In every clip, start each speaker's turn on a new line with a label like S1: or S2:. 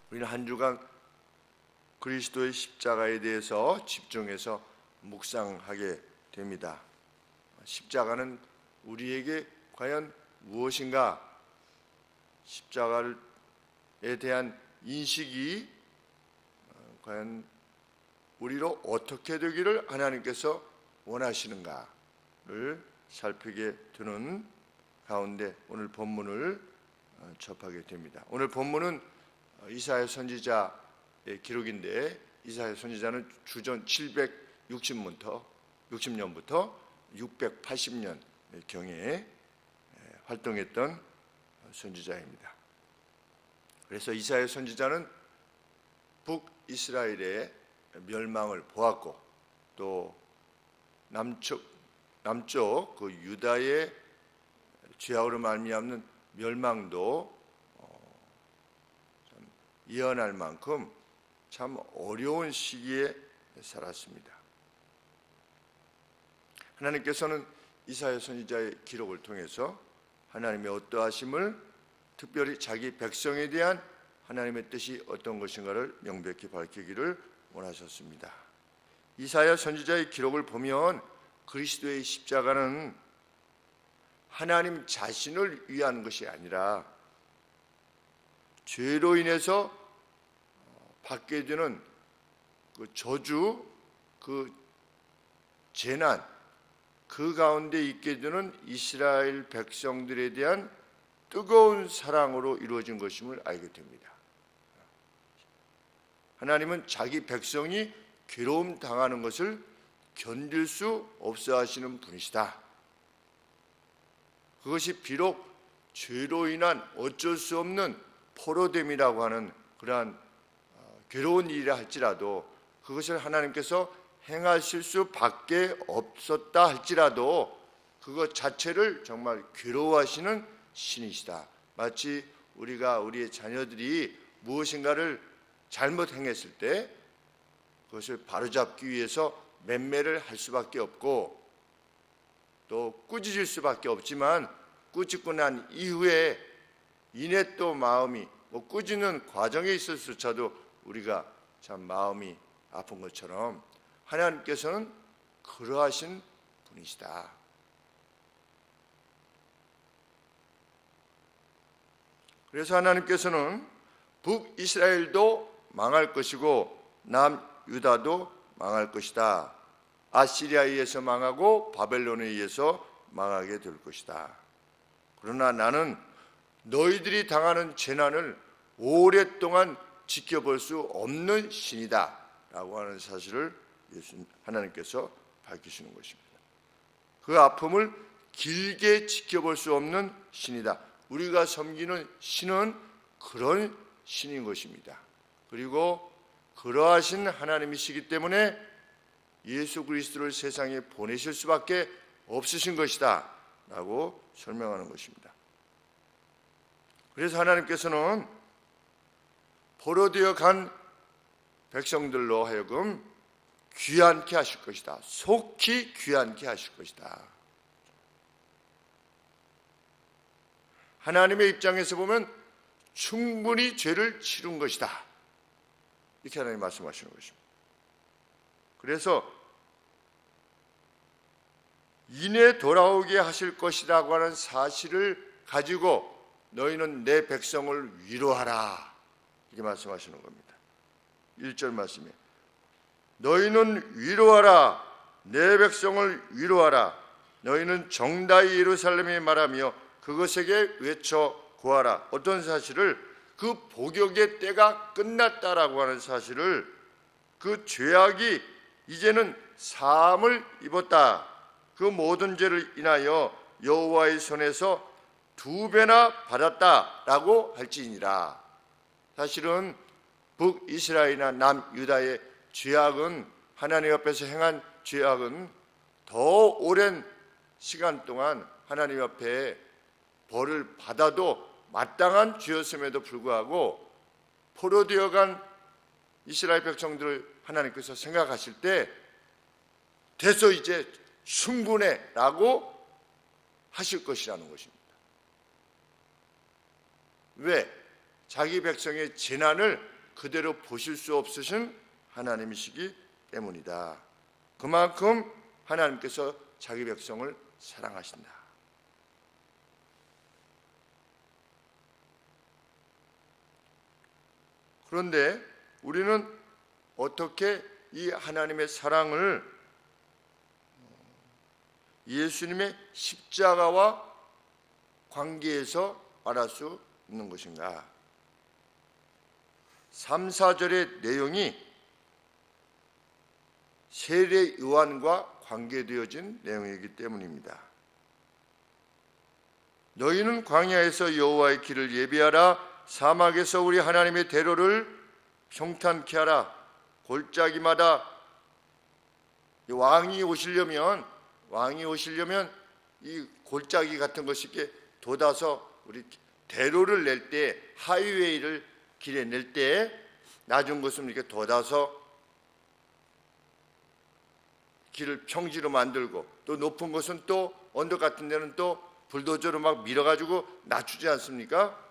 S1: 우리는 한 주간 그리스도의 십자가에 대해서 집중해서 묵상하게 됩니다. 십자가는 우리에게 과연 무엇인가? 십자가에 대한 인식이 과연 우리로 어떻게 되기를 하나님께서 원하시는가를 살피게 되는 가운데 오늘 본문을 접하게 됩니다. 오늘 본문은 이사야 선지자의 기록인데, 이사야 선지자는 주전 760년부터 680년 경에 활동했던 선지자입니다. 그래서 이사야 선지자는 북이스라엘의 멸망을 보았고, 또 남쪽 그 유다의 죄악으로 말미암는 멸망도 예언할 만큼 참 어려운 시기에 살았습니다. 하나님께서는 이사야 선지자의 기록을 통해서 하나님의 어떠하심을, 특별히 자기 백성에 대한 하나님의 뜻이 어떤 것인가를 명백히 밝히기를 원하셨습니다. 이사야 선지자의 기록을 보면 그리스도의 십자가는 하나님 자신을 위한 것이 아니라 죄로 인해서 받게 되는 그 저주, 그 재난, 그 가운데 있게 되는 이스라엘 백성들에 대한 뜨거운 사랑으로 이루어진 것임을 알게 됩니다. 하나님은 자기 백성이 괴로움 당하는 것을 견딜 수 없어 하시는 분이시다. 그것이 비록 죄로 인한 어쩔 수 없는 포로됨이라고 하는 그러한 괴로운 일이라 할지라도, 그것을 하나님께서 행하실 수밖에 없었다 할지라도 그것 자체를 정말 괴로워하시는 신이시다. 마치 우리가 우리의 자녀들이 무엇인가를 잘못 행했을 때 그것을 바로잡기 위해서 맴매를 할 수밖에 없고, 또 꾸짖을 수밖에 없지만 꾸짖고 난 이후에 이내 또 마음이 꾸짖는 과정에 있어서조차도 우리가 참 마음이 아픈 것처럼 하나님께서는 그러하신 분이시다. 그래서 하나님께서는 북이스라엘도 망할 것이고 남유다도 망할 것이다. 아시리아에 의해서 망하고 바벨론에 의해서 망하게 될 것이다. 그러나 나는 너희들이 당하는 재난을 오랫동안 지켜볼 수 없는 신이다 라고 하는 사실을 하나님께서 밝히시는 것입니다. 그 아픔을 길게 지켜볼 수 없는 신이다. 우리가 섬기는 신은 그런 신인 것입니다. 그리고 그러하신 하나님이시기 때문에 예수 그리스도를 세상에 보내실 수밖에 없으신 것이다 라고 설명하는 것입니다. 그래서 하나님께서는 포로되어 간 백성들로 하여금 귀환케 하실 것이다. 속히 귀환케 하실 것이다. 하나님의 입장에서 보면 충분히 죄를 치른 것이다. 이렇게 하나님 말씀하시는 것입니다. 그래서 이내 돌아오게 하실 것이라고 하는 사실을 가지고 너희는 내 백성을 위로하라, 이렇게 말씀하시는 겁니다. 1절 말씀에 너희는 위로하라, 내 백성을 위로하라. 너희는 정다이 예루살렘에 말하며 그것에게 외쳐 고하라. 어떤 사실을? 그 복역의 때가 끝났다라고 하는 사실을, 그 죄악이 이제는 사함을 입었다. 그 모든 죄를 인하여 여호와의 손에서 2배나 받았다라고 할지니라. 사실은 북이스라엘이나 남유다의 죄악은, 하나님 앞에서 행한 죄악은 더 오랜 시간 동안 하나님 앞에 벌을 받아도 마땅한 죄였음에도 불구하고 포로되어간 이스라엘 백성들을 하나님께서 생각하실 때 됐어, 이제 충분해 라고 하실 것이라는 것입니다. 왜? 자기 백성의 재난을 그대로 보실 수 없으신 하나님이시기 때문이다. 그만큼 하나님께서 자기 백성을 사랑하신다. 그런데 우리는 어떻게 이 하나님의 사랑을 예수님의 십자가와 관계에서 말할 수 있는 것인가? 3, 4절의 내용이 세례 요한과 관계되어진 내용이기 때문입니다. 너희는 광야에서 여호와의 길을 예비하라. 사막에서 우리 하나님의 대로를 평탄케 하라. 골짜기마다 왕이 오시려면 이 골짜기 같은 것이 이렇게 돋아서 우리 대로를 낼 때, 하이웨이를 길에 낼 때 낮은 곳은 이렇게 돋아서 길을 평지로 만들고, 또 높은 곳은 또 언덕 같은 데는 또 불도저로 막 밀어가지고 낮추지 않습니까?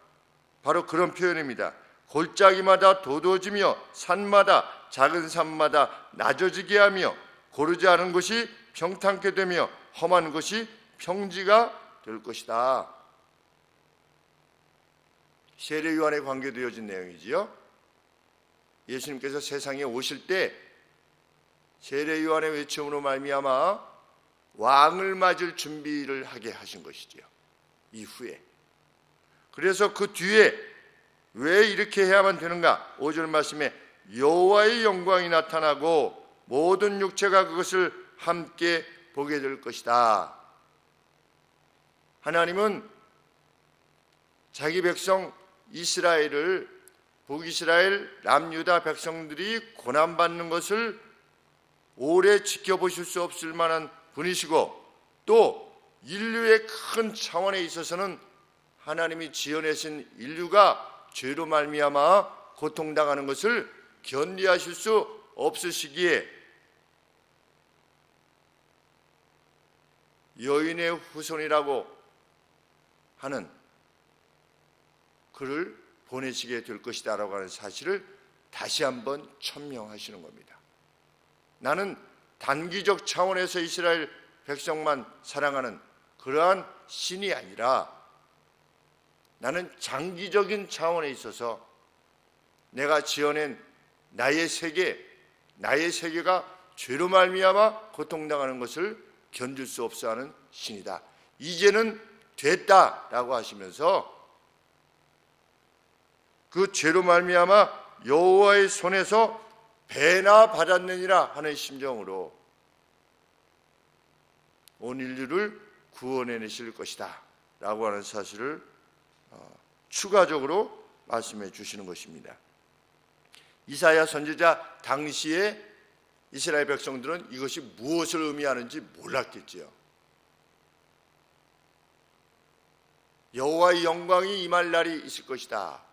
S1: 바로 그런 표현입니다. 골짜기마다 돋워지며 산마다 작은 산마다 낮아지게 하며 고르지 않은 곳이 평탄케 되며 험한 곳이 평지가 될 것이다. 세례 요한에 관계되어진 내용이지요. 예수님께서 세상에 오실 때 세례 요한의 외침으로 말미암아 왕을 맞을 준비를 하게 하신 것이지요. 이후에. 그래서 그 뒤에 왜 이렇게 해야만 되는가? 5절 말씀에 여호와의 영광이 나타나고 모든 육체가 그것을 함께 보게 될 것이다. 하나님은 자기 백성 이스라엘을, 북이스라엘 남유다 백성들이 고난받는 것을 오래 지켜보실 수 없을 만한 분이시고, 또 인류의 큰 차원에 있어서는 하나님이 지어내신 인류가 죄로 말미암아 고통당하는 것을 견디하실 수 없으시기에 여인의 후손이라고 하는 그를 보내시게 될 것이다 라고 하는 사실을 다시 한번 천명하시는 겁니다. 나는 단기적 차원에서 이스라엘 백성만 사랑하는 그러한 신이 아니라 나는 장기적인 차원에 있어서 내가 지어낸 나의 세계가 죄로 말미암아 고통당하는 것을 견딜 수 없어 하는 신이다. 이제는 됐다라고 하시면서 그 죄로 말미암아 여호와의 손에서 배나 받았느니라 하는 심정으로 온 인류를 구원해내실 것이다 라고 하는 사실을 추가적으로 말씀해 주시는 것입니다. 이사야 선지자 당시에 이스라엘 백성들은 이것이 무엇을 의미하는지 몰랐겠지요. 여호와의 영광이 임할 날이 있을 것이다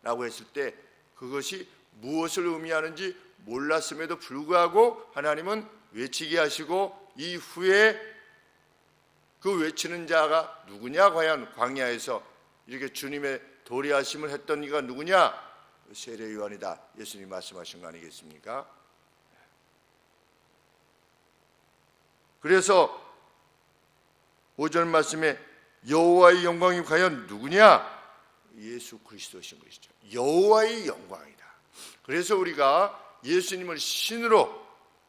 S1: 라고 했을 때 그것이 무엇을 의미하는지 몰랐음에도 불구하고 하나님은 외치게 하시고, 이후에 그 외치는 자가 누구냐? 과연 광야에서 이렇게 주님의 도리하심을 했던 이가 누구냐? 세례 요한이다. 예수님이 말씀하신 거 아니겠습니까? 그래서 5절 말씀에 여호와의 영광이 과연 누구냐? 예수 그리스도신 것이죠. 여호와의 영광이다. 그래서 우리가 예수님을 신으로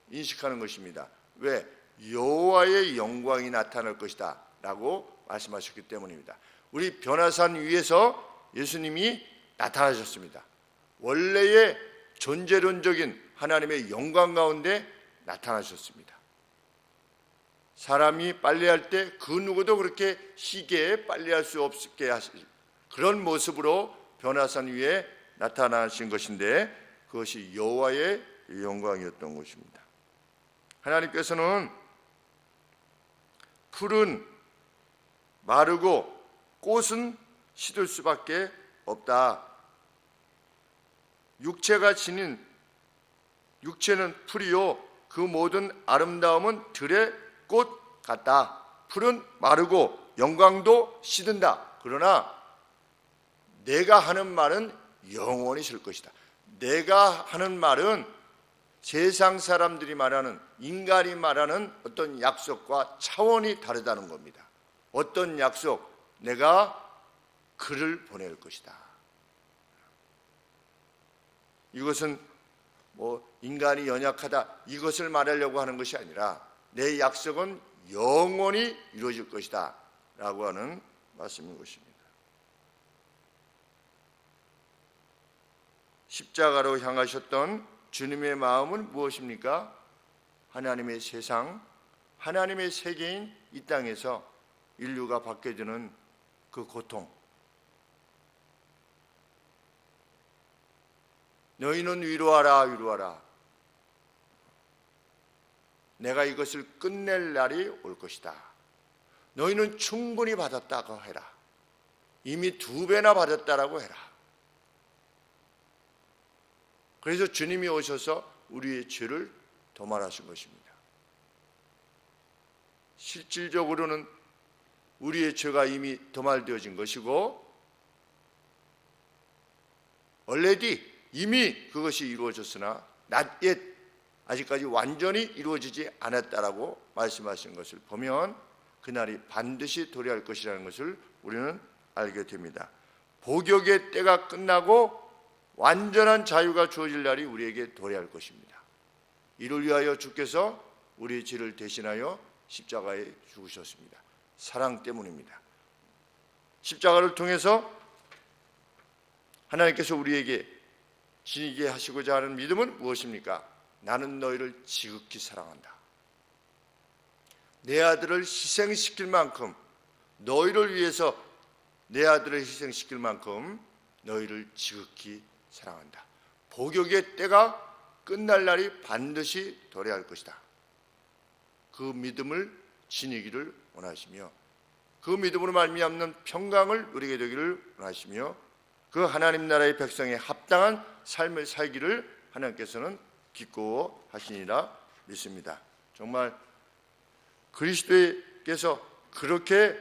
S1: 인식하는 것입니다. 왜? 여호와의 영광이 나타날 것이다 라고 말씀하셨기 때문입니다. 우리 변화산 위에서 예수님이 나타나셨습니다. 원래의 존재론적인 하나님의 영광 가운데 나타나셨습니다. 사람이 빨래할 때 그 누구도 그렇게 희게 빨래할 수 없게 하신 그런 모습으로 변화산 위에 나타나신 것인데, 그것이 여호와의 영광이었던 것입니다. 하나님께서는 풀은 마르고 꽃은 시들 수밖에 없다. 육체가 지닌 육체는 풀이요 그 모든 아름다움은 들의 꽃 같다. 풀은 마르고 영광도 시든다. 그러나 내가 하는 말은 영원히 설 것이다. 내가 하는 말은 세상 사람들이 말하는, 인간이 말하는 어떤 약속과 차원이 다르다는 겁니다. 어떤 약속? 내가 그를 보낼 것이다. 이것은 인간이 연약하다 이것을 말하려고 하는 것이 아니라 내 약속은 영원히 이루어질 것이다 라고 하는 말씀인 것입니다. 십자가로 향하셨던 주님의 마음은 무엇입니까? 하나님의 세상, 하나님의 세계인 이 땅에서 인류가 받게 되는 그 고통, 너희는 위로하라 위로하라, 내가 이것을 끝낼 날이 올 것이다. 너희는 충분히 받았다고 해라. 이미 2배나 받았다라고 해라. 그래서 주님이 오셔서 우리의 죄를 도말하신 것입니다. 실질적으로는 우리의 죄가 이미 도말되어진 것이고 already 이미 그것이 이루어졌으나 not yet, 아직까지 완전히 이루어지지 않았다라고 말씀하신 것을 보면 그날이 반드시 도래할 것이라는 것을 우리는 알게 됩니다. 복역의 때가 끝나고 완전한 자유가 주어질 날이 우리에게 도래할 것입니다. 이를 위하여 주께서 우리의 죄를 대신하여 십자가에 죽으셨습니다. 사랑 때문입니다. 십자가를 통해서 하나님께서 우리에게 지니게 하시고자 하는 믿음은 무엇입니까? 나는 너희를 지극히 사랑한다. 내 아들을 희생시킬 만큼, 너희를 위해서 내 아들을 희생시킬 만큼 너희를 지극히 사랑한다. 복역의 때가 끝날 날이 반드시 도래할 것이다. 그 믿음을 지니기를 원하시며 그 믿음으로 말미암는 평강을 누리게 되기를 원하시며 그 하나님 나라의 백성에 합당한 삶을 살기를 하나님께서는 기꺼워하시니라 믿습니다. 정말 그리스도께서 그렇게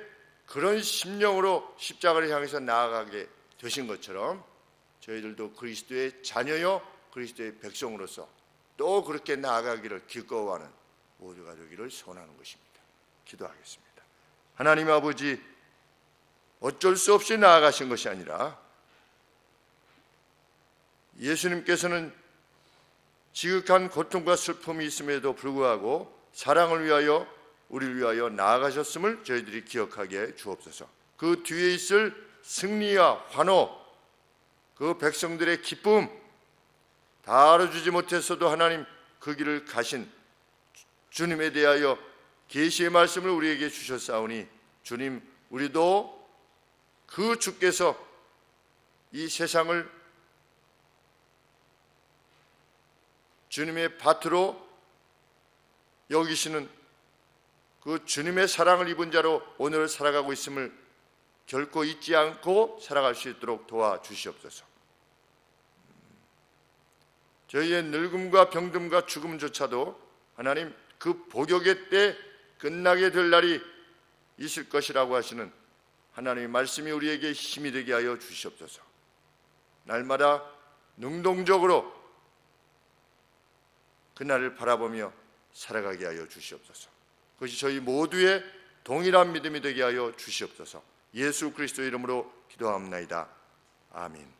S1: 그런 심령으로 십자가를 향해서 나아가게 되신 것처럼 저희들도 그리스도의 자녀요 그리스도의 백성으로서 또 그렇게 나아가기를 기꺼워하는 모두가 되기를 소원하는 것입니다. 기도하겠습니다. 하나님 아버지, 어쩔 수 없이 나아가신 것이 아니라 예수님께서는 지극한 고통과 슬픔이 있음에도 불구하고 사랑을 위하여 우리를 위하여 나아가셨음을 저희들이 기억하게 주옵소서. 그 뒤에 있을 승리와 환호, 그 백성들의 기쁨 다 알아주지 못했어도 하나님 그 길을 가신 주님에 대하여 계시의 말씀을 우리에게 주셨사오니 주님, 우리도 그 주께서 이 세상을 주님의 밭으로 여기시는 그 주님의 사랑을 입은 자로 오늘 살아가고 있음을 결코 잊지 않고 살아갈 수 있도록 도와주시옵소서. 저희의 늙음과 병듦과 죽음조차도 하나님 그 복역의 때 끝나게 될 날이 있을 것이라고 하시는 하나님의 말씀이 우리에게 힘이 되게 하여 주시옵소서. 날마다 능동적으로 그날을 바라보며 살아가게 하여 주시옵소서. 그것이 저희 모두의 동일한 믿음이 되게 하여 주시옵소서. 예수 그리스도의 이름으로 기도합나이다. 아멘.